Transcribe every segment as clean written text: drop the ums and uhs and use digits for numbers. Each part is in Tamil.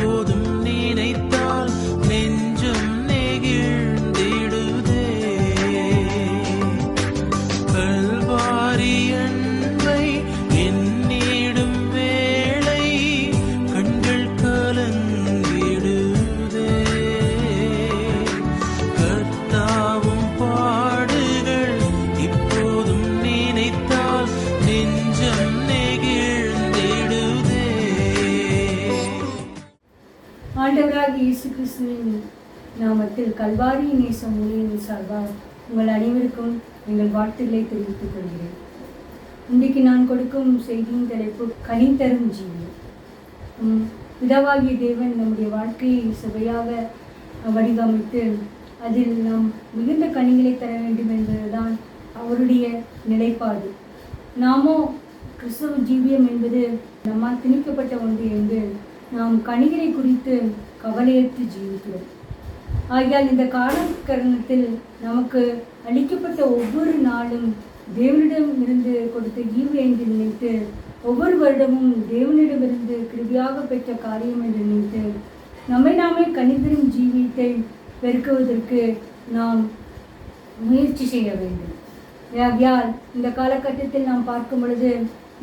இப்போதும் நினைத்தால் நெஞ்சம் நெகிழ்ந்திடுதே. கல்வாரி அன்பை எண்ணிடும் வேளை கண்கள் கலங்கிடுதே. கர்த்தாவும் பாடுகள் இப்போதும் நினைத்தால் நெஞ்சம் நெகிழ்ந்திடுதே. ஆண்டவராக இயேசு கிறிஸ்துவின் நாமத்தில் கல்வாரி நேசம் ஊழியரின் சார்பாக உங்கள் அனைவருக்கும் எங்கள் வாழ்த்துக்களை தெரிவித்துக் கொள்கிறேன். இன்றைக்கு நான் கொடுக்கும் செய்தியின் தலைப்பு கனி தரும் ஜீவியம். பிதாவாகிய தேவன் நம்முடைய வாழ்க்கையை சபையாக வடிவமைத்து அதில் நாம் மிகுந்த கனிகளை தர வேண்டும் என்பதுதான் அவருடைய நிலைப்பாடு. நாமோ கிறிஸ்தவ ஜீவியம் என்பது நம்மால் திணிக்கப்பட்ட ஒன்று என்று நாம் கனிகளை குறித்து கவலையற்று ஜீவிக்கிறோம். ஆகையால் இந்த காலகரணத்தில் நமக்கு அளிக்கப்பட்ட ஒவ்வொரு நாளும் தேவனிடம் இருந்து கொடுத்த ஈவு என்று நினைத்து, ஒவ்வொரு வருடமும் தேவனிடமிருந்து கிருபியாக பெற்ற காரியம் என்று நினைத்து நம்மை நாமே கனிதரும் ஜீவியத்தை பெருக்குவதற்கு நாம் முயற்சி செய்ய வேண்டும். ஆகையால் இந்த காலகட்டத்தில் நாம் பார்க்கும் பொழுது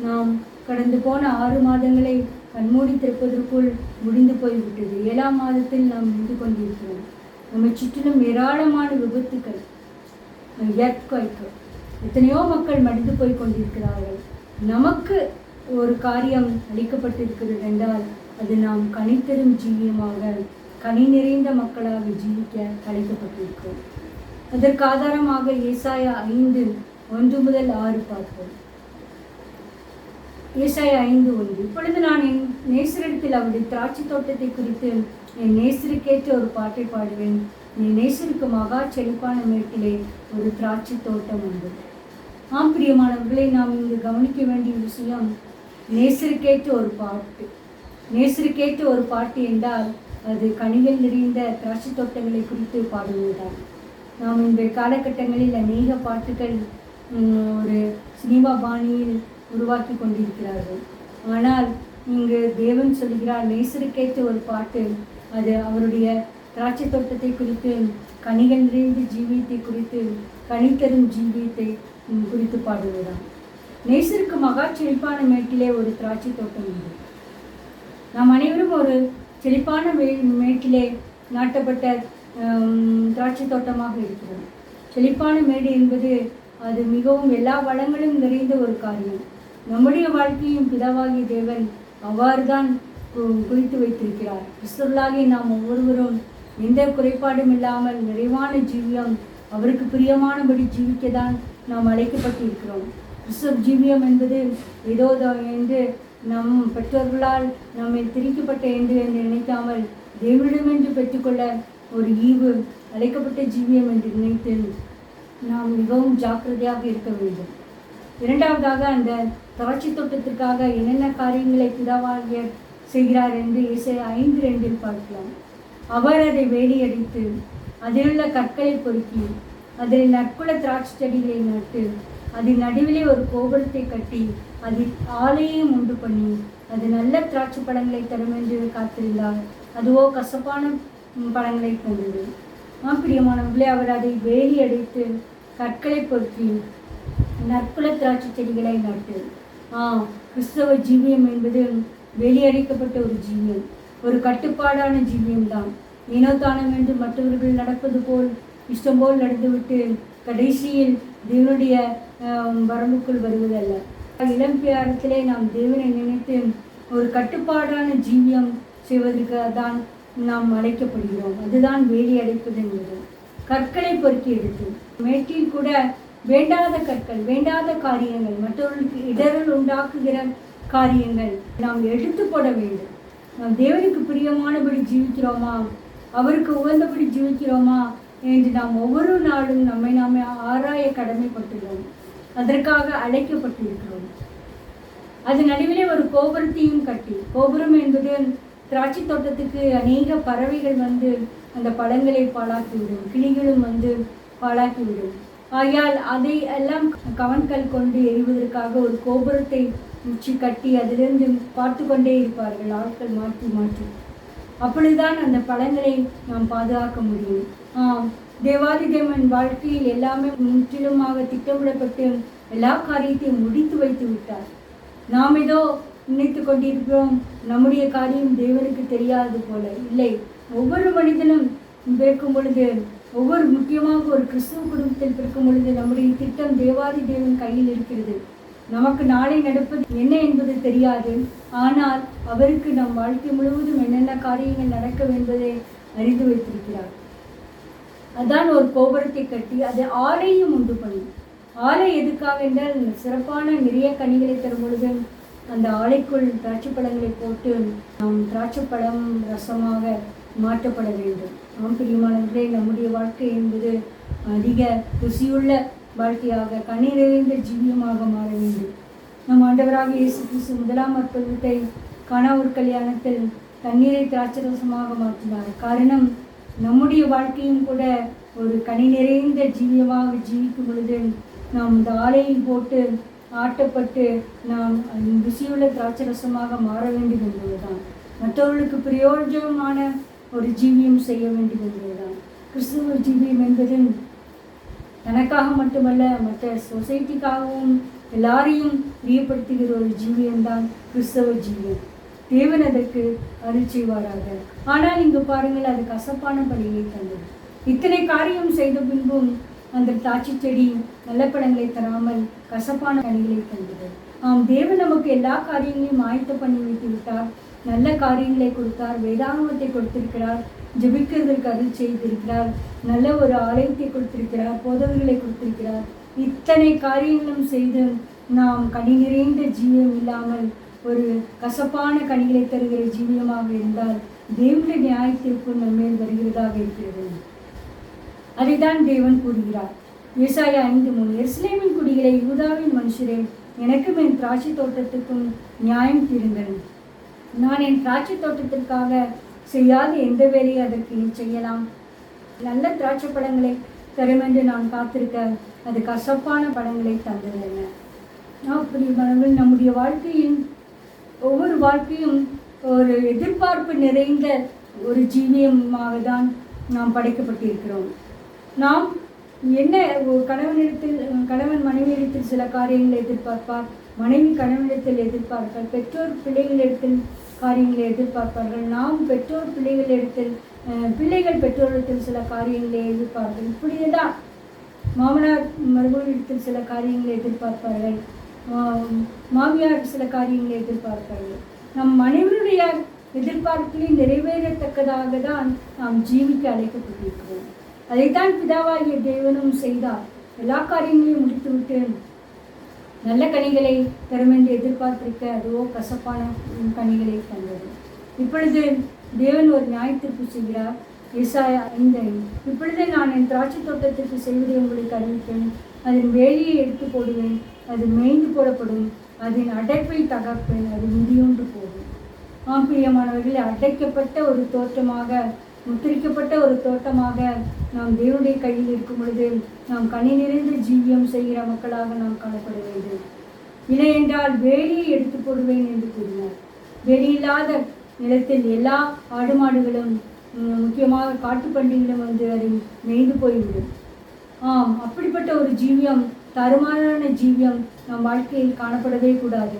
நாம் கடந்து போன 6 மாதங்களை கண்மூடி திறப்பதற்குள் முடிந்து போய்விட்டது. 7ஆம் மாதத்தில் நாம் நின்று கொண்டிருக்கிறோம். நம்மை சுற்றிலும் ஏராளமான விபத்துக்கள், எத்தனையோ மக்கள் மடிந்து போய் கொண்டிருக்கிறார்கள். நமக்கு ஒரு காரியம் அளிக்கப்பட்டிருக்கிறது என்றால் அது நாம் கனித்தரும் ஜீவியமாக, கனி நிறைந்த மக்களாக ஜீவிக்க அழைக்கப்பட்டிருக்கிறோம். அதற்கு ஆதாரமாக ஏசாயா 5:1-6 பார்ப்போம். ஏசாயா 5:1. இப்பொழுது நான் என் நேசரிடத்தில் அவருடைய திராட்சை தோட்டத்தை குறித்து என் நேசருக்கேற்ற ஒரு பாட்டை பாடுவேன். என் நேசருக்கு மகா செழிப்பான மேட்டிலே ஒரு திராட்சை தோட்டம் உண்டு. பிரியமானவர்களை, நாம் இங்கு கவனிக்க வேண்டிய விஷயம் நேசருக்கேற்ற ஒரு பாட்டு. நேசருக்கேற்ற ஒரு பாட்டு என்றால் அது கனிகள் நிறைந்த திராட்சை தோட்டங்களை குறித்து பாடுவதுதான். நாம் இந்த காலகட்டங்களில் அநேக பாட்டுகள் ஒரு சினிமா பாணியில் உருவாக்கி கொண்டிருக்கிறார்கள். ஆனால் இங்கு தேவன் சொல்கிறார், நேசருக்கேற்ற ஒரு பாட்டு அது அவருடைய திராட்சை தோட்டத்தை குறித்து, கனிகள் நிறைந்த ஜீவியத்தை குறித்து, கனித்தரும் ஜீவியத்தை குறித்து பாடுவதுதான். நேசருக்கு மகா செழிப்பான மேட்டிலே ஒரு திராட்சை தோட்டம் உண்டு. நாம் அனைவரும் ஒரு செழிப்பான மேட்டிலே நாட்டப்பட்ட திராட்சை தோட்டமாக இருக்கிறோம். செழிப்பான மேடு என்பது அது மிகவும் எல்லா வளங்களும் நிறைந்த ஒரு காரியம். நம்முடைய வாழ்க்கையும் பிதாவாகிய தேவன் அவ்வாறு தான் குறித்து வைத்திருக்கிறார். கிறிஸ்தவர்களாகிய நாம் ஒவ்வொருவரும் எந்த குறைபாடும் இல்லாமல் நிறைவான ஜீவியம், அவருக்கு பிரியமானபடி ஜீவிக்கத்தான் நாம் அழைக்கப்பட்டிருக்கிறோம். கிறிஸ்தவ ஜீவியம் என்பது ஏதோ என்று நம் பெற்றோர்களால் நம்மை திரிக்கப்பட்ட என்று நினைக்காமல் தேவனிடமென்று பெற்றுக்கொள்ள ஒரு ஈவு அழைக்கப்பட்ட ஜீவியம் என்று நினைத்து நாம் மிகவும் ஜாக்கிரதையாக இருக்க வேண்டும். இரண்டாவதாக, அந்த திராட்சை தோட்டத்திற்காக என்னென்ன காரியங்களை பிதாவாகிய செய்கிறார் என்று ஏசாயா 5:2 பார்க்கலாம். அவர் அதை வேலியடித்து அதிலுள்ள கற்களை பொறுக்கி அதில் நற்குல திராட்சை செடிகளை நட்டு அதன் நடுவிலே ஒரு கோபுரத்தை கட்டி அதில் ஆலையும் உண்டு பண்ணி அது நல்ல திராட்சை பழங்களை தரும் என்று காத்திருந்தார். அதுவோ கசப்பான பழங்களை தந்தது. பிரியமானவர்களே, அவர் அதை வேலி அடைத்து கற்களை பொறுக்கி நற்குல திராட்சை செடிகளை நட்டு. கிறிஸ்தவ ஜீவியம் என்பது வெளியடைக்கப்பட்ட ஒரு ஜீவியம், ஒரு கட்டுப்பாடான ஜீவியம்தான். ஏனோதானம் என்று மற்றவர்கள் நடப்பது போல் இஷ்டம் போல் நடந்துவிட்டு கடைசியில் தேவனுடைய வரம்புக்குள் வருவதல்ல. இளம் பிராயத்திலே நாம் தேவனை நினைத்து ஒரு கட்டுப்பாடான ஜீவியம் செய்வதற்கு தான் நாம் அழைக்கப்படுகிறோம். அதுதான் வேலி அடைப்பது என்பது. கற்களை பொறுக்கி எடுத்து மேட்டில் கூட வேண்டாத கற்கள், வேண்டாத காரியங்கள், மற்றவர்களுக்கு இடரல் உண்டாக்குகிற காரியங்கள் நாம் எடுத்து போட வேண்டும். நாம் தேவனுக்கு பிரியமானபடி ஜீவிக்கிறோமா, அவருக்கு உகந்தபடி ஜீவிக்கிறோமா என்று நாம் ஒவ்வொரு நாளும் நம்மை நாமே ஆராய கடமைப்பட்டுள்ளோம். அதற்காக அழைக்கப்பட்டிருக்கிறோம். அது நடுவிலே ஒரு கோபுரத்தையும் கட்டி, கோபுரம் என்பது திராட்சை தோட்டத்துக்கு அநேக பறவைகள் வந்து அந்த பழங்களை பாழாக்கிவிடும், கிளிகளும் வந்து பாழாக்கிவிடும். ஆகையால் அதை எல்லாம் கவன்கள் கொண்டு எறிவதற்காக ஒரு கோபுரத்தை உச்சி கட்டி அதிலிருந்து பார்த்து கொண்டே இருப்பார்கள் ஆட்கள் மாற்றி மாற்றி. அப்பொழுதுதான் அந்த பழங்களை நாம் பாதுகாக்க முடியும். தேவாதி தேவன் வாழ்க்கையில் எல்லாமே முற்றிலுமாக திட்டமிடப்பட்டு எல்லா காரியத்தையும் முடித்து வைத்து விட்டார். நாம் ஏதோ நினைத்து கொண்டிருக்கிறோம் நம்முடைய காரியம் தேவனுக்கு தெரியாது போல. இல்லை, ஒவ்வொரு மனிதனும் பிறக்கும் பொழுது, ஒவ்வொரு முக்கியமாக ஒரு கிறிஸ்துவ குடும்பத்தில் பிறக்கும் பொழுது நம்முடைய திட்டம் தேவாதி தேவன் கையில் இருக்கிறது. நமக்கு நாளை நடப்பது என்ன என்பது தெரியாது. ஆனால் அவருக்கு நம் வாழ்க்கை முழுவதும் என்னென்ன காரியங்கள் நடக்கும் என்பதை அறிந்து வைத்திருக்கிறார். அதான் ஒரு கோபுரத்தை கட்டி அதை ஆலையும் உண்டு பண்ணி. ஆலை எதுக்காக என்றால் சிறப்பான நிறைய கனிகளை தரும் பொழுது அந்த ஆலைக்குள் திராட்சை பழங்களை போட்டு நாம் திராட்சை பழம் ரசமாக மாற்றப்பட வேண்டும். நாம் பிரியமானவர்களே, நம்முடைய வாழ்க்கை என்பது அதிக ருசியுள்ள வாழ்க்கையாக கனி நிறைந்த ஜீவியமாக மாற வேண்டும். நம் ஆண்டவராக இயேசு கிறிஸ்து முதலாம் அற்புதத்தை கானா ஒரு கல்யாணத்தில் தண்ணீரை திராட்சை ரசமாக மாற்றினார். காரணம், நம்முடைய வாழ்க்கையும் கூட ஒரு கனி நிறைந்த ஜீவியமாக ஜீவிக்கும் பொழுது நாம் இந்த ஆலையில் போட்டு ஆட்டப்பட்டு நாம் ருசியுள்ள திராட்சை ரசமாக மாற வேண்டும் என்பதுதான். மற்றவர்களுக்கு பிரயோஜனமான ஒரு ஜீவியம் செய்ய வேண்டும் என்பதுதான். கிறிஸ்துவ ஜீவியம் என்பது தனக்காக மட்டுமல்ல, மற்ற சொசைட்டிக்காகவும் எல்லாரையும் பிரியப்படுத்துகிற ஒரு ஜீவியம்தான் கிறிஸ்தவ ஜீவியம். தேவன் அதற்கு அருள் செய்வாராக. ஆனால் இங்கு பாருங்கள், அது கசப்பான பணியை தந்தது. இத்தனை காரியம் செய்த பின்பும் அந்த தாட்சி செடி நல்ல பழங்களை தராமல் கசப்பான கனிகளை தந்தது. தேவன் நமக்கு எல்லா காரியங்களையும் ஆயத்த பண்ணி வைத்து விட்டார். நல்ல காரியங்களை கொடுத்தார், வேதாகமத்தை கொடுத்திருக்கிறார், ஜெபிக்கிறதற்கு அருள் செய்திருக்கிறார், நல்ல ஒரு ஆலயத்தை கொடுத்திருக்கிறார், போதவர்களை கொடுத்திருக்கிறார். இத்தனை காரியங்களும் செய்து நாம் கனி நிறைந்த ஜீவியம் இல்லாமல் ஒரு கசப்பான கனிகளை தருகிற ஜீவியமாக இருந்தால் தேவனுடைய நியாயத்திற்கு நம்மேல் வருகிறதாக இருக்கிறது. அதைதான் தேவன் கூறுகிறார். ஏசாயா 5:3, எருசலேமின் குடிகளை, யூதாவின் மனுஷரே, எனக்கும் என் திராட்சை தோட்டத்துக்கும் நியாயம் தீருங்கள். நான் என் திராட்சை தோட்டத்திற்காக செய்யாத எந்த வேலையை அதற்கு நீ செய்யலாம்? நல்ல திராட்சை பழங்களை தரும் என்று நான் காத்திருக்க அது கசப்பான பழங்களை தந்ததில்லை. அப்படி நம்முடைய வாழ்க்கையின் ஒவ்வொரு வாழ்க்கையும் ஒரு எதிர்பார்ப்பு நிறைந்த ஒரு ஜீவியமாக தான் நாம் படைக்கப்பட்டிருக்கிறோம். நாம் என்ன, கணவன் மனைவியிடத்தில் சில காரியங்களை எதிர்பார்ப்பார், மனைவி கணவனிடத்தில் எதிர்பார்ப்பார், பெற்றோர் பிள்ளைகளிடத்தில் காரியங்களை எதிர்பார்ப்பார்கள், நாம் பெற்றோர் பிள்ளைகளிடத்தில், பிள்ளைகள் பெற்றோரிடத்தில் சில காரியங்களை எதிர்பார்ப்பார்கள். இப்படியேதான் மாமனார் மருமகளிடத்தில் சில காரியங்களை எதிர்பார்ப்பார்கள், மாமியார் சில காரியங்களை எதிர்பார்ப்பார்கள். நம் அனைவருடைய எதிர்பார்ப்புகளை நிறைவேறத்தக்கதாக தான் நாம் ஜீவிக்க அழைக்கப்பட்டிருக்கிறோம். அதைத்தான் பிதாவாகிய தேவனும் செய்தார். எல்லா காரியங்களையும் முடித்துவிட்டு நல்ல கனிகளை தரும் என்று எதிர்பார்த்திருக்க அதுவோ கசப்பான கனிகளை தந்தது. இப்பொழுது தேவன் ஒரு நியாயத்திற்கு செய்கிறார். ஏசாயா 5:5, இப்பொழுது நான் என் திராட்சை தோட்டத்திற்கு செய்வதை உங்களுக்கு அறிவிப்பேன். அதன் வேலியை எடுத்து போடுவேன், அது மேய்ந்து போடப்படும், அதன் அடைப்பை தகர்ப்பேன், அது மிதியொன்று போகும். பிரியமானவர்கள், அடைக்கப்பட்ட ஒரு தோட்டமாக, முத்திரிக்கப்பட்ட ஒரு தோட்டமாக நாம் தேவனுடைய கையில் இருக்கும் பொழுது நாம் கனி நிறைந்த ஜீவியம் செய்கிற மக்களாக நாம் காணப்பட வேண்டும். இல்லை என்றால் வேலியை எடுத்து போடுவேன் என்று கூறினார். வேலியில்லாத நிலத்தில் எல்லா ஆடு மாடுகளும், முக்கியமாக காட்டுப்பண்டிகளும் வந்து அதை மேய்ந்து போய்விடும். அப்படிப்பட்ட ஒரு ஜீவியம், தருமாறான ஜீவியம் நம் வாழ்க்கையில் காணப்படவே கூடாது.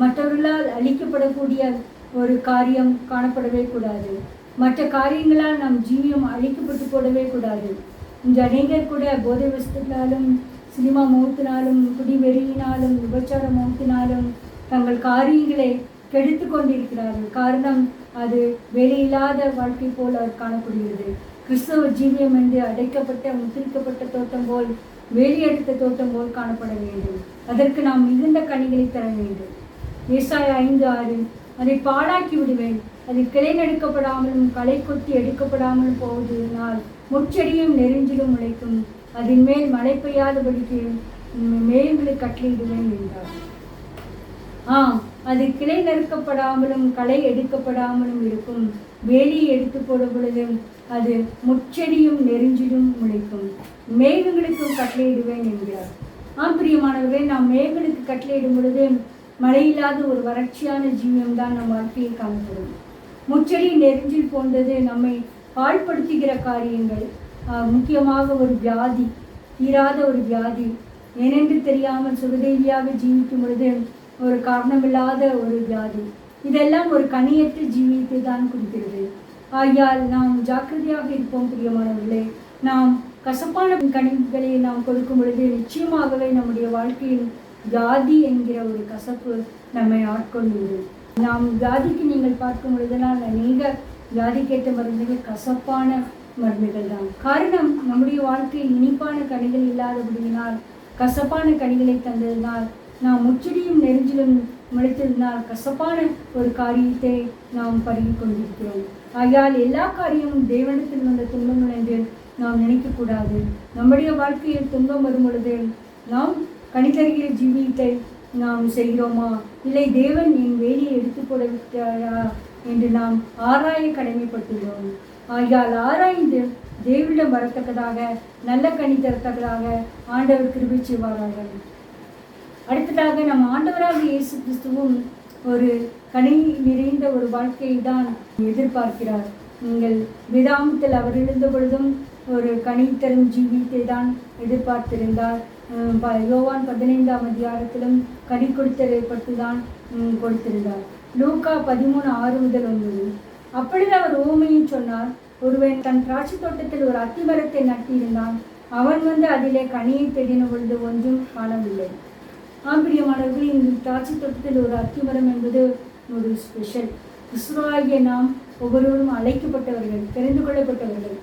மற்றவர்களால் அழிக்கப்படக்கூடிய ஒரு காரியம் காணப்படவே கூடாது. மற்ற காரியங்களால் நம் ஜீவியம் அழிக்கப்பட்டு போடவே கூடாது. இன்று அநேகர் கூட போதை வஸ்துக்களாலும், சினிமா மௌத்தினாலும், குடிவெறியினாலும், விபச்சார மௌத்தினாலும் தங்கள் காரியங்களை கெடுத்து கொண்டிருக்கிறார்கள். காரணம், அது வேலையில்லாத வாழ்க்கை போல் அவர் காணப்படுகிறது. கிறிஸ்தவ ஜீவியம் என்று அடைக்கப்பட்ட, முத்திரிக்கப்பட்ட தோட்டம் போல், வேலையெடுத்த தோட்டம் போல் காணப்பட வேண்டும். அதற்கு நாம் மிகுந்த கனிகளை தர வேண்டும். ஏசாயா 5:6, அதை பாழாக்கி விடுவேன், அது கிளை நடுக்கப்படாமலும் களை கொத்தி எடுக்கப்படாமலும் போவதனால் முச்செடியும் நெருஞ்சிலும் உழைக்கும், அதன் மேல் மழை பெய்யாதபடிக்கு மேகங்களை கட்டளையிடுவேன் என்றார். அது கிளை நறுக்கப்படாமலும் களை எடுக்கப்படாமலும் இருக்கும். வேலியை எடுத்து போடும் பொழுது அது முச்செடியும் நெருஞ்சிலும் முளைக்கும், மேகங்களுக்கும் கட்டளையிடுவேன் என்கிறார். பிரியமானவர்களே, நாம் மேகங்களுக்கு கட்டளையிடும் பொழுது மழையில்லாத ஒரு வறட்சியான ஜீவியம் தான் நம் வாழ்க்கையில் காணப்படும். முச்செடி நெருஞ்சில் போன்றது நம்மை பாழ்படுத்துகிற காரியங்கள். முக்கியமாக ஒரு வியாதி, தீராத ஒரு வியாதி, ஏனென்று தெரியாமல் சுகதேவியாக ஜீவிக்கும் பொழுது ஒரு காரணமில்லாத ஒரு வியாதி. இதெல்லாம் ஒரு கனியற்ற ஜீவியத்தை தான் குறிக்கிறது. ஆகையால் நாம் ஜாக்கிரதையாக இருப்போம் பிரியமானவர்களே. நாம் கசப்பான கனிகளை நாம் கொடுக்கும் பொழுது நிச்சயமாகவே நம்முடைய வாழ்க்கையில் வியாதி என்கிற ஒரு கசப்பு நம்மை ஆட்கொள்ளுகிறது. நாம் வியாதிக்கு நீங்கள் பார்க்கும் பொழுதுனால் அநேக வியாதிக்கேற்ற மருந்துகள் கசப்பான மருந்துகள் தான். காரணம், நம்முடைய வாழ்க்கையில் இனிப்பான கனிகள் இல்லாதபடியினால், கசப்பான கனிகளை தந்ததினால், நாம் முச்செடியும் நெருஞ்சிலும் முளைத்ததினால் கசப்பான ஒரு காரியத்தை நாம் பருகி கொண்டிருக்கிறோம். ஆகையால் எல்லா காரியமும் தேவனிடத்தில் வந்த துன்பங்கள் என்று நாம் நினைக்கக்கூடாது. நம்முடைய வாழ்க்கையில் துன்பம் வரும் பொழுது நாம் கனிதருகிற ஜீவியத்தை நாம் செய்கிறோமா, இல்லை தேவன் என் வேலையை எடுத்து போட விட்டாரா என்று நாம் ஆராய கடமைப்பட்டுள்ளோம். ஆகையால் ஆராய்ந்து தேவனிடம் வரத்தக்கதாக, நல்ல கனி தரத்தக்கதாக ஆண்டவர் கிருபை செய்வார்கள். அடுத்ததாக நம் ஆண்டவராக இயேசு கிறிஸ்துவும் ஒரு கனி நிறைந்த ஒரு வாழ்க்கையை தான் எதிர்பார்க்கிறார். நீங்கள் வேதாமத்தில் அவர் எழுந்த பொழுதும் ஒரு கனி தரும் ஜீவியத்தை தான் எதிர்பார்த்திருந்தார். யோவான் 15ஆம் அதிகாரத்திலும் கனி கொடுத்ததை பற்றி தான் கொடுத்திருந்தார். லூக்கா 13:6-9. அப்பொழுது அவர் உவமையும் சொன்னார். ஒருவன் தன் திராட்சை தோட்டத்தில் ஒரு அத்திமரத்தை நட்டியிருந்தான். அவன் வந்து அதிலே கனியை தேடின பொழுது ஒன்றும் காணவில்லை. பிரியமானவர்கள், இந்த திராட்சை தோட்டத்தில் ஒரு அத்திமரம் என்பது ஒரு ஸ்பெஷல். கிறிஸ்துவாகிய நாம் ஒவ்வொருவரும் அழைக்கப்பட்டவர்கள், தெரிந்து கொள்ளப்பட்டவர்கள்.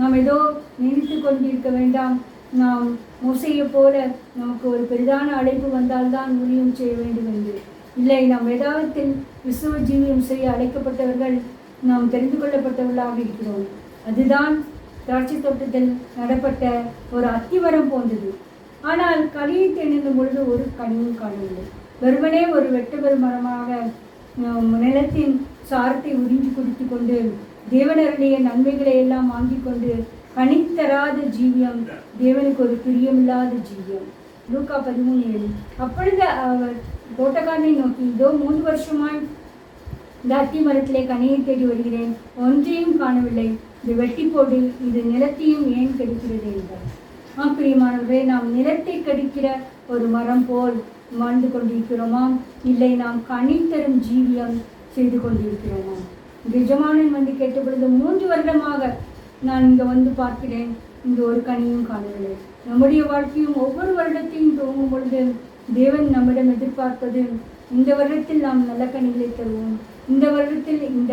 நாம் ஏதோ நினைத்து கொண்டிருக்க வேண்டாம், நாம் மோசையை போல நமக்கு ஒரு பெரிதான அழைப்பு வந்தால்தான் ஊழியம் செய்ய வேண்டும் என்று. இல்லை, நாம் வேதாகத்தில் கிறிஸ்துவ ஜீவியம் செய்ய அழைக்கப்பட்டவர்கள், நாம் தெரிந்து கொள்ளப்பட்டவர்களாக இருக்கிறோம். அதுதான் திராட்சை தோட்டத்தில் நடப்பட்ட ஒரு அத்திமரம் போன்றது. ஆனால் கனியை தேடின பொழுது ஒரு கனியும் காணவில்லை. வெறுமனே ஒரு வெட்டபெரு மரமாக நிலத்தின் சாரத்தை உறிஞ்சி குடித்து கொண்டு தேவனருடைய நன்மைகளை எல்லாம் வாங்கி கொண்டு கனித்தராத ஜீவியம் தேவனுக்கு ஒரு பிரியமில்லாத ஜீவியம். லூக்கா 13:7. அப்பொழுது அவர் தோட்டக்காரனை நோக்கி, இதோ 3 வருஷமாய் இந்த அத்தி மரத்திலே கனியை தேடி வருகிறேன், ஒன்றையும் காணவில்லை. இது வெட்டி போடு, இது நிலத்தையும் ஏன் கெடுக்கிறது என்றார். பிரியமானவர்களே, நாம் நிலத்தை கடிக்கிற ஒரு மரம் போல் வாழ்ந்து கொண்டிருக்கிறோமா, இல்லை நாம் கனி தரும் ஜீவியம் செய்து கொண்டிருக்கிறோமா? எஜமானன் வந்து கேட்டபொழுது 3 வருடமாக நான் இங்கே வந்து பார்க்கிறேன், இங்கே ஒரு கனியும் காணவில்லை. நம்முடைய வாழ்க்கையும் ஒவ்வொரு வருடத்தையும் துவங்கும் பொழுது தேவன் நம்மிடம் எதிர்பார்ப்பது, இந்த வருடத்தில் நாம் நல்ல கனிகளை தருவோம், இந்த வருடத்தில் இந்த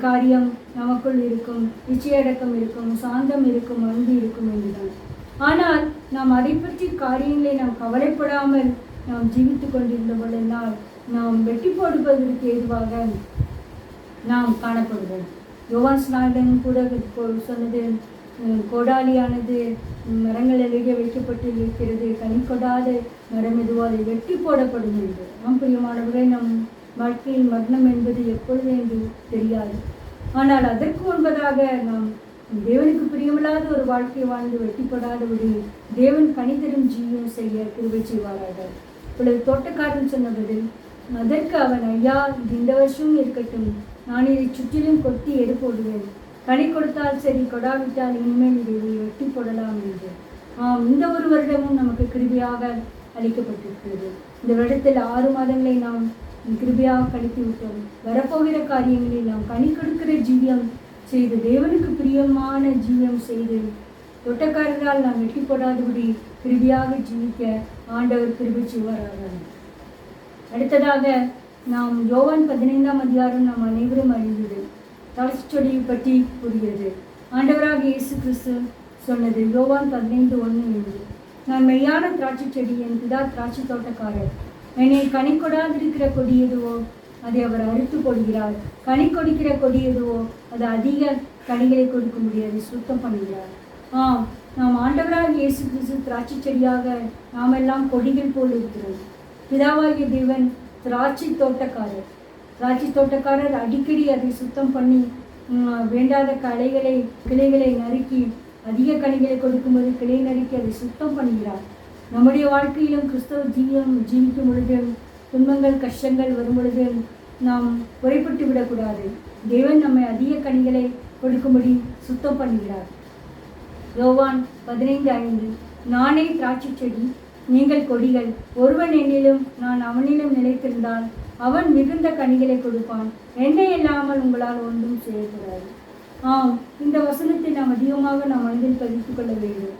காரியம் நமக்குள் இருக்கும், நிச்சயடக்கம் இருக்கும், சாந்தம் இருக்கும், அன்பு இருக்கும் என்றுதான். ஆனால் நாம் அதை பற்றி காரியங்களை நாம் கவலைப்படாமல் நாம் ஜீவித்து கொண்டிருந்த பொழுதினால் நாம் வெட்டி போடுவதற்கு ஏதுவாக நாம் காணப்படுவோம். யோவான் ஸ்நாடன் கூட சொன்னது, கோடாலியானது மரங்கள் அருகே வைக்கப்பட்டு இருக்கிறது, கனி கொடாத மரம் எதுவோ அதை வெட்டி போடப்படும் என்று. பிரியமானவர்களே, நம் வாழ்க்கையில் மரணம் என்பது எப்பொழுது என்று தெரியாது. ஆனால் அதற்கு முன்பதாக நாம் தேவனுக்கு பிரியமில்லாத ஒரு வாழ்க்கையை வாழ்ந்து வெட்டிப்படாதபடி தேவன் கனிதரும் ஜீவியம் செய்ய கிருபை செய்வார்கள். இப்பொழுது தோட்டக்காரன் சொன்ன பதில், அதற்கு அவன், ஐயா, இது இந்த வருஷமும் இருக்கட்டும், நான் இதை சுற்றிலும் கொத்தி எடு போடுவேன், கனி கொடுத்தால் சரி, கொடாவிட்டால் இனிமேல் இதை வெட்டி போடலாம் என்று. இந்த ஒரு வருடமும் நமக்கு கிருபையாக அளிக்கப்பட்டிருக்கிறது. இந்த வருடத்தில் 6 மாதங்களை நாம் கிருபையாக கழித்து விட்டோம். வரப்போகிற காரியங்களில் நாம் கனி கொடுக்கிற ஜீவியம் செய்து, தேவனுக்கு பிரியமான ஜீவியம் செய்து, தோட்டக்காரர்களால் நாம் வெட்டி போடாதபடி கிருபையாக ஜீவிக்க ஆண்டவர் கிருபை செய்வார்கள். அடுத்ததாக நாம் யோவான் 15ஆம் அதிகாரம் நாம் அனைவரும் அறிந்தது, திராட்சை செடியை பற்றி கூறுகிறது. ஆண்டவராக இயேசு கிறிஸ்து சொன்னது யோவான் 15:1. நான் மெய்யான திராட்சை செடி, என் பிதா திராட்சை தோட்டக்காரர். என்னை கனி கொடாதிருக்கிற கொடி எதுவோ அதை அவர் அறுத்து போடுகிறார், கனி கொடுக்கிற கொடி எதுவோ அது அதிக கனிகளை கொடுக்க முடியாது, சுத்தம் பண்ணுகிறார். நாம் ஆண்டவராக இயேசு கிறிஸ்து திராட்சை செடியாக நாம் எல்லாம் கொடிகள் போல் இருக்கிறோம். பிதாவாகிய தேவன் திராட்சை தோட்டக்காரர். திராட்சை தோட்டக்காரர் அடிக்கடி அதை சுத்தம் பண்ணி வேண்டாத கிளைகளை நறுக்கி அதிக கனிகளை கொடுக்கும்போது கிளை நறுக்கி அதை சுத்தம் பண்ணுகிறார். நம்முடைய வாழ்க்கையிலும் கிறிஸ்தவ ஜீவிக்கும் பொழுது, துன்பங்கள் கஷ்டங்கள் வரும் பொழுது நாம் குறைப்பட்டு விடக்கூடாது. தேவன் நம்மை அதிக கனிகளை கொடுக்கும்படி சுத்தம் பண்ணுகிறார். யோவான் 15:5 நானே திராட்சை செடி, நீங்கள் கொடிகள். ஒருவன் என்னிலும் நான் அவனிலும் நிலைத்திருந்தால் அவன் மிகுந்த கனிகளை கொடுப்பான். என்னை இல்லாமல் உங்களால் ஒன்றும் செய்யக்கூடாது. இந்த வசனத்தை நாம் அதிகமாக நாம் மனதில் பதித்துக் கொள்ள வேண்டும்.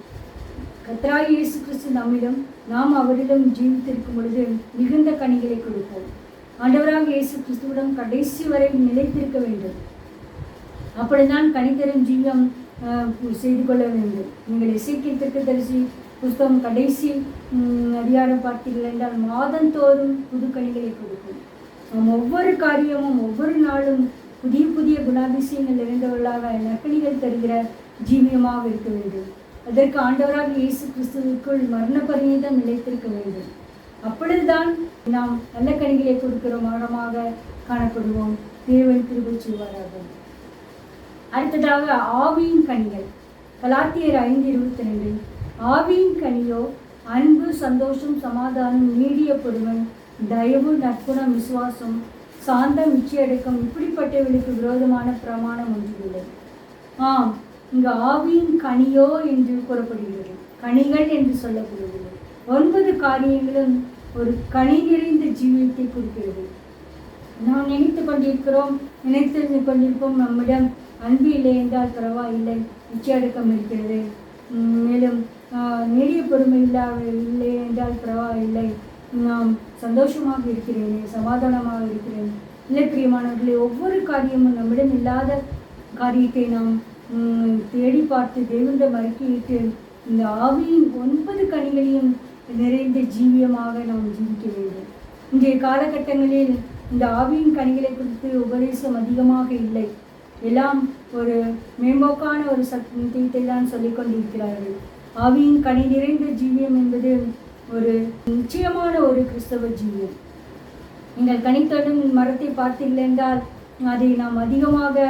கர்த்தராகிய இயேசு கிறிஸ்து நம்மிடம், நாம் அவரிடம் ஜீவித்திருக்கும் பொழுது மிகுந்த கனிகளை கொடுப்போம். ஆண்டவராக இயேசு கிறிஸ்துவிடம் கடைசி வரை நிலைத்திருக்க வேண்டும். அப்படித்தான் கனிதரும் ஜீவம் செய்து கொள்ள வேண்டும். நீங்கள் எசேக்கியேல் தீர்க்கதரிசி புஸ்தகம் கடைசி அதிகாரம் பார்த்தீர்கள் என்றால் மாதந்தோறும் புது கனிகளை கொடுக்கும். நாம் ஒவ்வொரு காரியமும் ஒவ்வொரு நாளும் புதிய புதிய குணாதிசயங்கள் நிறைந்தவர்களாக நற்கனிகள் தருகிற ஜீவியமாக இருக்க வேண்டும். அதற்கு ஆண்டவராக இயேசு கிறிஸ்துவுக்குள் மரண பரியந்தம் நிலைத்திருக்க வேண்டும். அப்பொழுதுதான் நாம் நல்ல கனிகளை கொடுக்கிற மரமாக காணப்படுவோம். தேவன் கிருபை செய்வாராக. அடுத்ததாக ஆவியின் கனிகள். கலாத்தியர் 5:22 ஆவியின் கனியோ அன்பு, சந்தோஷம், சமாதானம், நீடிய பொறுமை, தயவு, நற்குணம், விசுவாசம், சாந்தம், இச்சையடக்கம், இப்படிப்பட்டவர்களுக்கு விரோதமான பிரமாணம் ஒன்றுமில்லை. இங்கு ஆவியின் கனியோ என்று கூறப்படுகிறது. கனிகள் என்று சொல்லப்படுகிறது. 9 காரியங்களும் ஒரு கனி நிறைந்த ஜீவியத்தை குறிக்கிறது. நாம் நினைத்து கொண்டிருப்போம் நம்மிடம் அன்பு இல்லை என்றால் பரவாயில்லை, இச்சையடக்கம் இருக்கிறது, மேலும் நீடிய பொறுமை இல்லை என்றால் பரவாயில்லை, நாம் சந்தோஷமாக இருக்கிறேன், சமாதானமாக இருக்கிறேன். இல்லை பிரியமானவர்களே, ஒவ்வொரு காரியமும் நம்மிடம் இல்லாத காரியத்தை நாம் தேடி பார்த்து தேவனிடம் அறிக்கையிட்டு இந்த ஆவியின் 9 கனிகளையும் நிறைந்த ஜீவியமாக நாம் ஜீவிக்க வேண்டும். இன்றைய காலகட்டங்களில் இந்த ஆவியின் கனிகளை குறித்து உபதேசம் அதிகமாக இல்லை. எல்லாம் ஒரு மேம்போக்கான ஒரு சத்தியத்தை தான் சொல்லிக் கொண்டிருக்கிறார்கள். ஆவியின் கனி நிறைந்த ஜீவியம் என்பது ஒரு நிச்சயமான ஒரு கிறிஸ்தவ ஜீவியம். நீங்கள் கனித்தடும் மரத்தை பார்த்தீர்கள் என்றால் அதை நாம் அதிகமாக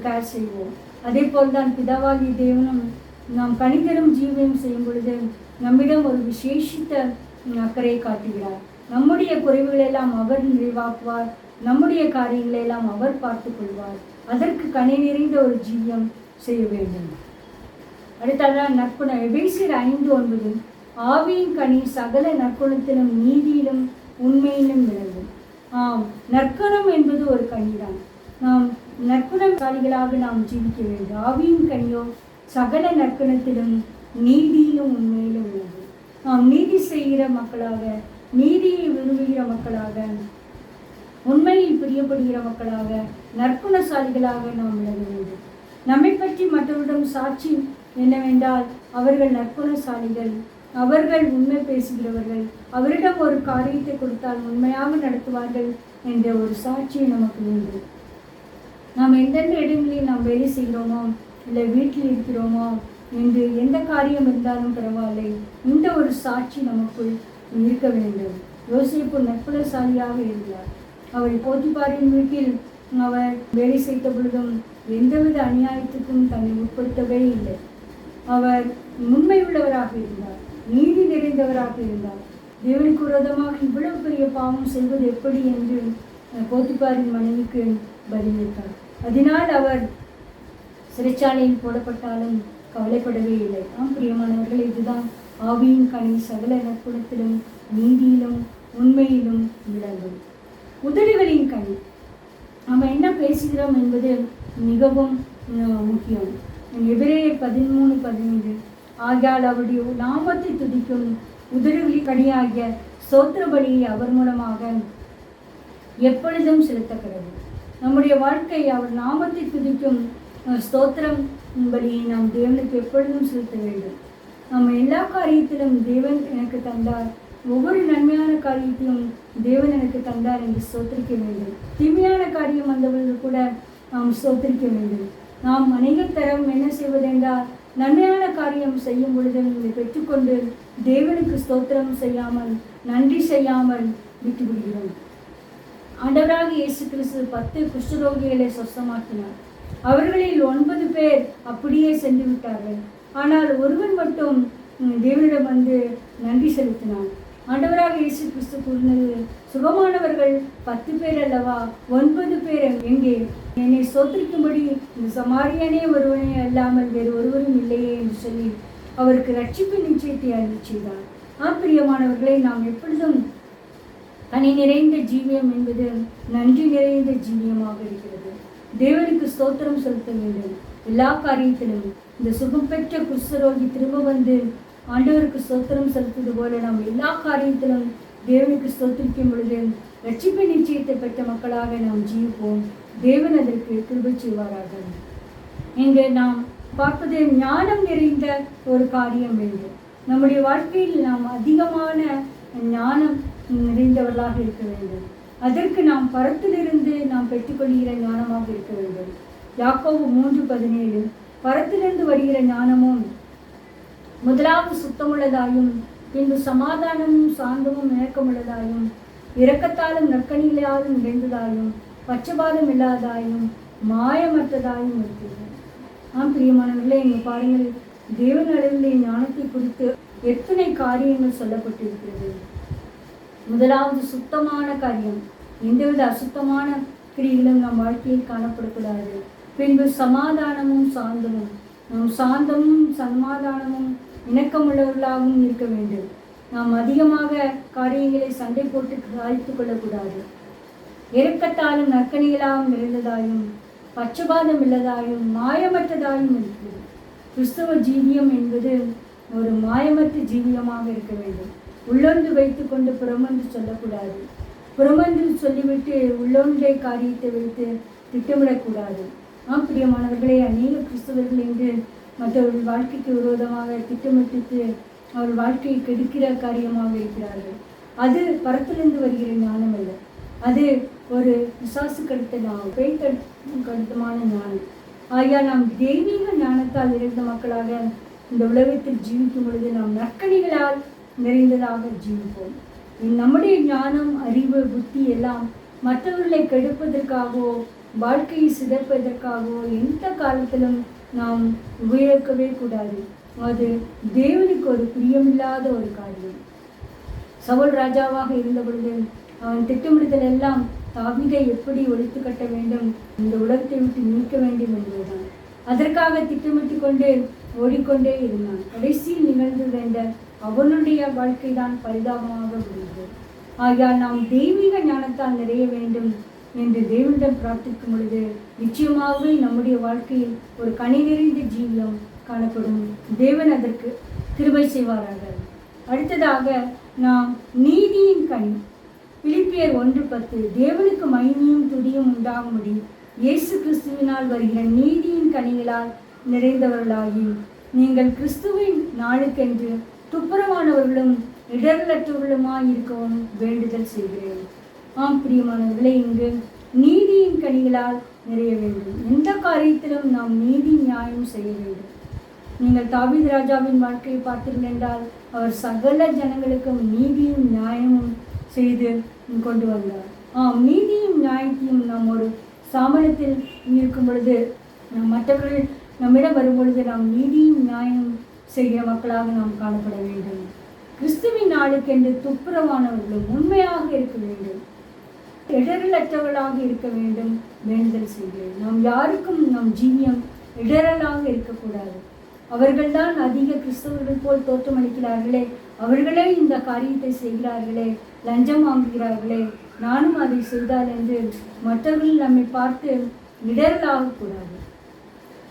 கேர் செய்வோம். அதே போல்தான் பிதாவாகிய தேவனும் நாம் கனிதரும் ஜீவியம் செய்யும் பொழுது நம்மிடம் ஒரு விசேஷித்த அக்கறை காட்டுகிறார். நம்முடைய குறைவுகளெல்லாம் அவர் நிறைவாக்குவார். நம்முடைய காரியங்களெல்லாம் அவர் பார்த்து கொள்வார். அதற்கு கனி நிறைந்த ஒரு ஜீவியம் செய்ய வேண்டும். அடுத்ததான் நற்குணம். எபேசியர் 5:9 ஆவியின் கனி சகல நற்குணத்திலும் நீதியிலும் உண்மையிலும் விளங்கும். நற்குணம் என்பது ஒரு கனிதான். நாம் நற்குணசாலிகளாக நாம் ஜீவிக்க வேண்டும். ஆவியின் கனியோ சகல நற்குணத்திலும் நீதியிலும் உண்மையிலும் விளங்கும். நாம் நீதி செய்கிற மக்களாக, நீதியை விரும்புகிற மக்களாக, உண்மையில் பிரியப்படுகிற மக்களாக, நற்குணசாலிகளாக நாம் விளங்க வேண்டும். நம்மை பற்றி மற்றவரிடம் சாட்சி என்னவென்றால் அவர்கள் நற்குணசாலிகள், அவர்கள் உண்மை பேசுகிறவர்கள், அவரிடம் ஒரு காரியத்தை கொடுத்தால் உண்மையாக நடத்துவார்கள் என்ற ஒரு சாட்சியை நமக்கு வேண்டும். நாம் எந்தெந்த இடங்களில் நாம் வேலை செய்கிறோமோ இல்லை வீட்டில் இருக்கிறோமோ என்று எந்த காரியம் இருந்தாலும் பரவாயில்லை, இந்த ஒரு சாட்சி நமக்குள் இருக்க வேண்டும். யோசேப்பு நற்குணசாலியாக இருந்தார். அவர் போத்திபாரின் வீட்டில் அவர் வேலை செய்த பொழுதும் எந்தவித அநியாயத்துக்கும் தன்னை உட்படுத்தவே இல்லை. அவர் உண்மை உள்ளவராக இருந்தார், நீதி நிறைந்தவராக இருந்தார். தேவனுக்கு விரோதமாக இவ்வளவு பெரிய பாவம் செய்வது எப்படி என்று போத்திபாரின் மனைவிக்கு பதிலளித்தார். அதனால் அவர் சிறைச்சாலையில் போடப்பட்டாலும் கவலைப்படவே இல்லை. பிரியமானவர்கள், இதுதான் ஆவியின் கனி சகல நற்குணத்திலும் நீதியிலும் உண்மையிலும் விளங்கும். உதடுகளின் கனி. நம்ம என்ன பேசுகிறோம் என்பது மிகவும் முக்கியம். எபிரேயர் 13:15 ஆகையால் அவருடைய நாமத்தை துதிக்கும் உதடுகளின் கனியாகிய ஸ்தோத்திர பலியை அவர் மூலமாக எப்பொழுதும் செலுத்தக்கிறது. நம்முடைய வாழ்க்கை அவர் நாமத்தை துதிக்கும் ஸ்தோத்திரம் பலியை நாம் தேவனுக்கு எப்பொழுதும் செலுத்த வேண்டும். நம்ம எல்லா காரியத்திலும் தேவன் எனக்கு தந்தார், ஒவ்வொரு நன்மையான காரியத்தையும் தேவன் எனக்கு தந்தார் என்று ஸ்தோத்திரிக்க வேண்டும். தீமையான காரியம் வந்தவர்கள் கூட நாம் ஸ்தோத்திரிக்க வேண்டும். நாம் அநேக தரம் என்ன செய்வதென்றால் நன்மையான காரியம் செய்யும் பொழுது இதை பெற்றுக்கொண்டு தேவனுக்கு ஸ்தோத்திரம் செய்யாமல், நன்றி செய்யாமல் விட்டுவிடுகிறோம். ஆண்டவராக இயேசு கிறிஸ்து 10 குஷ்டரோகிகளை சொஸ்தமாக்கினார். அவர்களில் 9 பேர் அப்படியே சென்று விட்டார்கள். ஆனால் ஒருவன் மட்டும் தேவனிடம் வந்து நன்றி செலுத்தினான். ஆண்டவராக இயேசு கிறிஸ்து கூறினது, சுகமானவர்கள் 10 பேர் அல்லவா, 9 பேர் எங்கே? என்னை சோத்திரிக்கும்படி இந்த சமாரியனே ஒருவனே அல்லாமல் வேறு ஒருவரும் இல்லையே என்று சொல்லி அவருக்கு ரட்சிப்பு நிச்சயத்தை அருளி செய்தார். பிரியமானவர்களை, நாம் எப்பொழுதும் கனி நிறைந்த ஜீவியம் என்பது நன்றி நிறைந்த ஜீவியமாக இருக்கிறது. தேவனுக்கு ஸ்தோத்திரம் செலுத்த வேண்டும் எல்லா காரியத்திலும். இந்த சுகம் பெற்ற குஷ்டரோகி திரும்ப வந்து ஆண்டவருக்கு ஸ்தோத்திரம் செலுத்துவது போல நாம் எல்லா காரியத்திலும் தேவனுக்கு ஸ்தோத்திரிக்கும் பொழுது ரட்சிப்பு நிச்சயத்தை பெற்ற மக்களாக நாம் ஜீவிப்போம். தேவன் அதற்கு கிருபை செய்வாராக. இங்கு நாம் பார்ப்பது ஞானம் நிறைந்த ஒரு காரியம் வேண்டும். நம்முடைய வாழ்க்கையில் நாம் அதிகமான ஞானம் நிறைந்தவர்களாக இருக்க வேண்டும். அதற்கு நாம் பரத்திலிருந்து நாம் பெற்றுக்கொள்கிற ஞானமாக இருக்க வேண்டும். யாக்கோபு 3:17 பரத்திலிருந்து வருகிற ஞானமும் முதலாவது சுத்தமுள்ளதாயும், பின்பு சமாதானமும் சாந்தமும் இணக்கமுள்ளதாயும், இரக்கத்தாலும் நற்கனிகளாலும் நிறைந்ததாயும், பட்சபாதம் இல்லாதாயும், மாயமற்றதாயும் இருக்கிறது. பிரியமானவர்களே, இங்கு பாருங்கள், தேவன் அளவிலே ஞானத்தை குறித்து எத்தனை காரியங்கள் சொல்லப்பட்டிருக்கிறது. முதலாவது சுத்தமான காரியம், எந்தவித அசுத்தமான கிரிகளும் நம் வாழ்க்கையில் காணப்படக்கூடாது. பின்பு சமாதானமும் சாந்தமும், நாம் சாந்தமும் சமாதானமும் இணக்கமுள்ளவர்களாகவும் இருக்க வேண்டும். நாம் அதிகமாக காரியங்களை சண்டை போட்டு சாதித்து கொள்ளக்கூடாது. இரக்கத்தாலும் நற்கனிகளாகவும் நிறைந்ததாயும், பட்சபாதம் உள்ளதாயும், மாயமற்றதாயும் இருக்கிறது. கிறிஸ்தவ ஜீவியம் என்பது ஒரு மாயமற்ற ஜீவியமாக இருக்க வேண்டும். உள்ளொன்று வைத்து கொண்டு புறமொன்று சொல்லக்கூடாது. புறமொன்று சொல்லிவிட்டு உள்ளொன்றை காரியத்தை வைத்து திட்டமிடக்கூடாது. பிரியமானவர்களே, அநேக கிறிஸ்தவர்கள் என்று மற்றவர்கள் வாழ்க்கைக்கு விரோதமாக திட்டமிட்டு அவர்கள் வாழ்க்கையை கெடுக்கிற காரியமாக இருக்கிறார்கள். அது பரத்திலிருந்து வருகிற ஞானம் அல்ல, அது ஒரு விசாசு பேய் கடுத்தமான ஞானம். ஆகையால் நாம் தெய்வீக ஞானத்தால் நிறைந்த மக்களாக இந்த உலகத்தில் ஜீவிக்கும் பொழுது நாம் நற்கனிகளால் நிறைந்ததாக ஜீவிப்போம். நம்முடைய ஞானம், அறிவு, புத்தி எல்லாம் மற்றவர்களை கெடுப்பதற்காகவோ வாழ்க்கையை சிதைப்பதற்காகவோ எந்த காலத்திலும் நாம் உபயோகிக்கவே கூடாது. அது தேவனுக்கு ஒரு பிரியமில்லாத ஒரு காரியம். சவுல் ராஜாவாக இருந்த பொழுது அவன் திட்டமிடுதல் எல்லாம் தாவீதை எப்படி ஒழித்து கட்ட வேண்டும், இந்த உலகத்தை விட்டு நீக்க வேண்டும் என்பதுதான். அதற்காக திட்டமிட்டு கொண்டு ஓடிக்கொண்டே இருந்தான். கடைசியில் நிகழ்ந்து வேண்ட அவனுடைய வாழ்க்கை தான் பரிதாபமாக முடிந்தது. ஆகையால் நாம் தெய்வீக ஞானத்தால் நிறைய வேண்டும் என்று தேவனிடம் பிரார்த்திக்கும் பொழுது நிச்சயமாகவே நம்முடைய வாழ்க்கையில் ஒரு கனி நிறைந்த ஜீவியம் காணப்படும். தேவன் அதற்கு கிருபை செய்வாராக. அடுத்ததாக நாம் நீதியின் கனி, பிலிப்பியர் 1:10 தேவனுக்கு மகிமையும் துதியும் உண்டாகும்படி இயேசு கிறிஸ்துவினால் வருகிற நீதியின் கனிகளால் நிறைந்தவர்களாகி நீங்கள் கிறிஸ்துவின் நாளுக்கென்று துப்புரவானவர்களும் இடரலற்றவர்களுமாய் இருக்கவும் வேண்டுதல் செய்கிறேன். பிரியமானவர்களே, இங்கு நீதியின் கனிகளால் நிறைய வேண்டும். எந்த காரியத்திலும் நாம் நீதி நியாயம் செய்ய வேண்டும். நீங்கள் தாவீது ராஜாவின் வாழ்க்கையை பார்த்தீர்கள் என்றால் அவர் சகல ஜனங்களுக்கும் நீதியும் நியாயமும் செய்து கொண்டு வந்தார். நீதியும் நியாயத்தையும் நாம் ஒரு சாமரத்தில் இருக்கும் பொழுது, மற்றவர்கள் நம்மிடம் வரும் பொழுது நாம் நீதியும் நியாயம் செய்கிற மக்களாக நாம் காணப்பட வேண்டும். கிறிஸ்துவின் நாளுக்கென்று துப்புரவானவர்களும் உண்மையாக இருக்க வேண்டும், இடரலற்றவர்களாக இருக்க வேண்டும் வேண்டுதல் செய்கிறேன். நாம் யாருக்கும் நம் ஜீவியம் இடரலாக இருக்கக்கூடாது. அவர்கள்தான் அதிக கிறிஸ்தவர்கள் போல் தோற்றமளிக்கிறார்களே, அவர்களே இந்த காரியத்தை செய்கிறார்களே, லஞ்சம் வாங்குகிறார்களே, நானும் அதை செய்தால் என்று மற்றவர்கள் நம்மை பார்த்து இடரலாகக்கூடாது.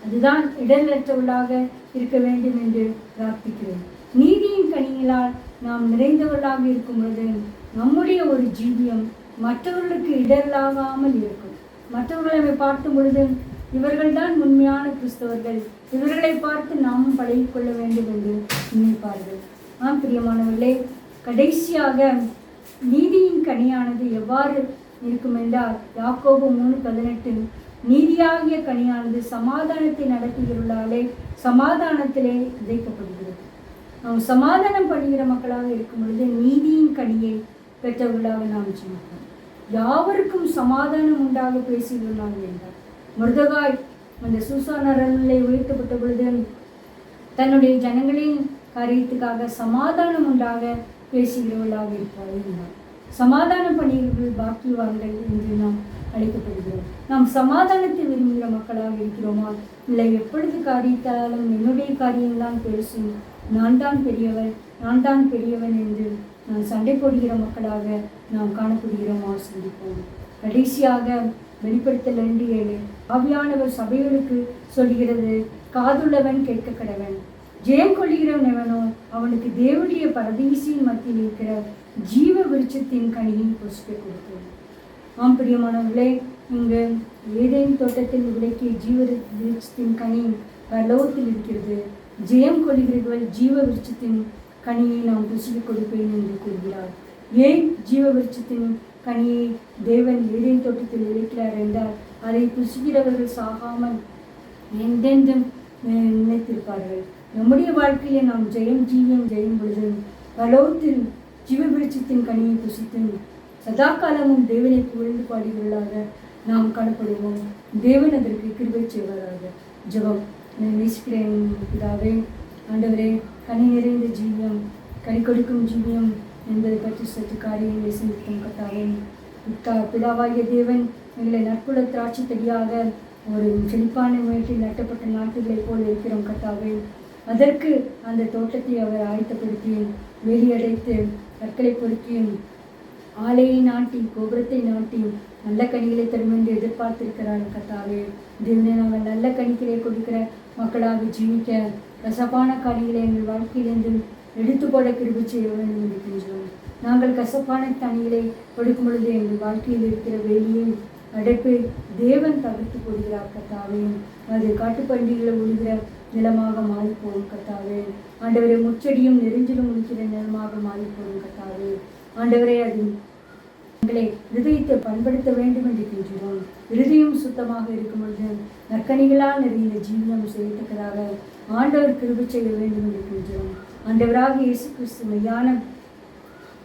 அதுதான் இடரலற்றவர்களாக இருக்க வேண்டும் என்று பிரார்த்திக்கிறேன். நீதியின் கனிகளால் நாம் நிறைந்தவர்களாக இருக்கும் பொழுது நம்முடைய ஒரு ஜீவியம் மற்றவர்களுக்கு இடரலாகாமல் இருக்கும். மற்றவர்களை நம்மை பார்க்கும் பொழுது இவர்கள்தான் உண்மையான கிறிஸ்தவர்கள், இவர்களை பார்த்து நாமும் பழகிக்கொள்ள வேண்டும் என்று நினைப்பார்கள். பிரியமானவர்களே, கடைசியாக நீதியின் கனியானது எவ்வாறு இருக்கும் என்றால் யாக்கோபு 3:18 நீதியாகிய கனியானது சமாதானத்தை நடத்துகிறவர்களாலே சமாதானத்திலே விதைக்கப்படுகிறது. நாம் சமாதானம் பண்ணுகிற மக்களாக இருக்கும் பொழுது நீதியின் கனியை பெற்றவர்களாக நாம் ஜீவிப்போம். யாவருக்கும் சமாதானம் உண்டாக பேசுகிறாங்க என்றார். மொர்தெகாய் அந்த சூசான் அரண்மனையிலே உயர்த்தப்பட்ட பொழுது தன்னுடைய ஜனங்களின் காரியத்துக்காக சமாதானம் உண்டாக பேசுகிறவர்களாக இருப்பார்கள் என்றார். சமாதான பணியர்கள் பாக்கியவான்கள் என்று நாம் அழைக்கப்படுகிறோம். நாம் சமாதானத்தை விரும்புகிற மக்களாக இருக்கிறோமா, இல்லை எப்பொழுது காரியத்தாலும் என்னுடைய காரியம்தான் பேசும், நான் தான் பெரியவன் என்று நான் சண்டை போடுகிற மக்களாக நாம் காணப்படுகிறோமா? சிந்திப்போம். கடைசியாக வெளிப்படுத்தல் 2:7 ஆவியானவர் சபைகளுக்கு சொல்கிறது, காதுள்ளவன் கேட்க கடவன். ஜெயம் கொள்கிறவன் எவனோ அவனுக்கு தேவனுடைய பரதீசியின் மத்தியில் இருக்கிற ஜீவ விருட்சத்தின் கனியை புசிக்க கொடுத்தோம். ஆம் பிரியமானவர்களே, இங்கு ஏதேன் தோட்டத்தில் விளக்கிய ஜீவ விருட்சத்தின் கனி பரலோகத்தில் இருக்கிறது. ஜெயம் கொள்கிறவர்கள் ஜீவ விருட்சத்தின் கனியை நாம் புசிக்க கொடுப்பேன் என்று கூறுகிறார். ஏன் ஜீவ விருட்சத்தின் கனியை தேவன் ஏதேன் தோட்டத்தில் விளைக்கிறார் என்றால், அதை புசிக்கிறவர்கள் சாகாமல் எந்தெந்தும் நினைத்திருப்பார்கள். நம்முடைய வாழ்க்கையில் நாம் ஜெயம் பொழுது பரலோகத்தில் ஜீவ விருட்சத்தின் கனியை புசித்து சதா காலமும் தேவனை புகழ்ந்து பாடுகிறவர்களாக நாம் காணப்படுவோம். தேவன் அதற்கு கிருபை செய்வாராக. ஜெபம். நேசிக்கிறேன் பிதாவே, ஆண்டவரே, கனி நிறைந்த ஜீவியம், கனி கொடுக்கும் ஜீவியம் என்பதை பற்றி சற்று காரியங்களை சிந்திக்கும் கர்த்தாவே. பிதாவாகிய தேவன் எங்களை நற்குல திராட்சை செடியாக ஒரு செழிப்பான முயற்சியில் நட்டப்பட்ட நாட்டுகளைப் போல் இருக்கிறோம் கர்த்தாவே. அதற்கு அந்த தோட்டத்தை அவர் ஆயத்தப்படுத்தி வேலியடைத்து கற்களை பொறுக்கி ஆலையை நாட்டி கோபுரத்தை நாட்டி நல்ல கனிகளை தரும் என்று எதிர்பார்த்திருக்கிறார் கர்த்தாவே. தேவனே, நாங்கள் நல்ல கனிகளை கொடுக்கிற மக்களாக ஜீவிக்க கசப்பான கனிகளை எங்கள் வாழ்க்கையிலிருந்து எடுத்து போட கிருபை செய்ய வேண்டும் என்று கெஞ்சுவோம். நாங்கள் கசப்பான கனிகளை கொடுக்கும் பொழுது எங்கள் வாழ்க்கையில் இருக்கிற வேலியை அடைப்பை தேவன் தவிர்த்து போடுகிறார் கர்த்தாவே. அது காட்டுப்பண்டிகளை ஒழுகிற நிலமாக மாறிப்போகும் கர்த்தாவே. ஆண்டவரை, முச்செடியும் நெருஞ்சிலும் ஒழிக்கிற நிலமாக மாறிப்போகும் கர்த்தாவே. ஆண்டவரே, அது எங்களை இருதயத்தை பண்படுத்த வேண்டும் என்று கேட்கிறோம். இருதயம் சுத்தமாக இருக்கும் பொழுது நற்கனிகளால் நிறைந்த ஜீவியம் செய்யத்தக்கதாக ஆண்டவர் கிருபை செய்ய வேண்டும் என்று கேட்கிறோம். ஆண்டவராக இயேசு கிறிஸ்து மெய்யான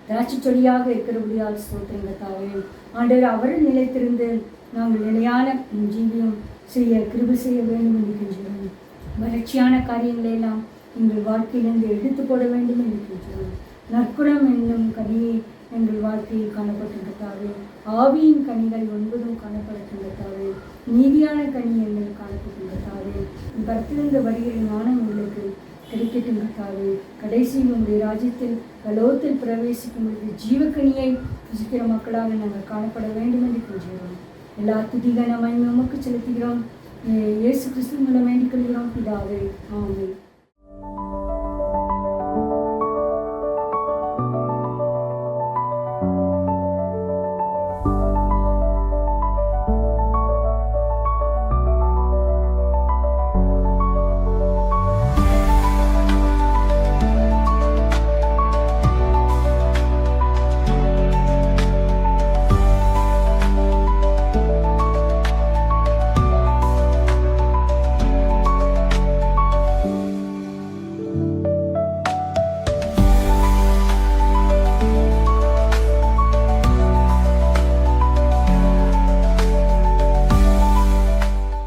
திராட்சை செடியாக இருக்கிறபடியால் ஸ்தோத்திரம் கர்த்தாவே. ஆண்டவர் அவரில் நிலைத்திருந்து நாங்கள் நிலையான ஜீவியம் செய்ய கிருபை செய்ய வேண்டும் என்று கேட்கிறோம். வறட்சியான காரியங்களை எல்லாம் எங்கள் வாழ்க்கையிலிருந்து எடுத்து போட வேண்டும் என்று கேட்கிறோம். நற்குணம் என்னும் கனியை எங்கள் வாழ்க்கையில் காணப்பட்டிருக்கத்தாவே. ஆவியின் கனிகள் 9 காணப்பட்டிருக்கத்தாவே. நீதியான கனி எங்கள் காணப்பட்டிருக்கத்தாவே. கர்த்தரிலிருந்து வருகிற ஞானம் எங்களுக்கு கிடைக்கட்டும் கர்த்தாவே. கடைசியில் உங்களுடைய ராஜ்யத்தில் பரலோகத்தில் பிரவேசிக்கும் பொழுது ஜீவக்கனியை புசிக்கிற மக்களாக நாங்கள் காணப்பட வேண்டும் என்று கூறுகிறோம். எல்லா துதிக நம்ம உமக்கு செலுத்துகிறோம். இயேசு கிறிஸ்து மூலம் வேண்டிக் கொள்கிறோம் பிதாவே. ஆமென்.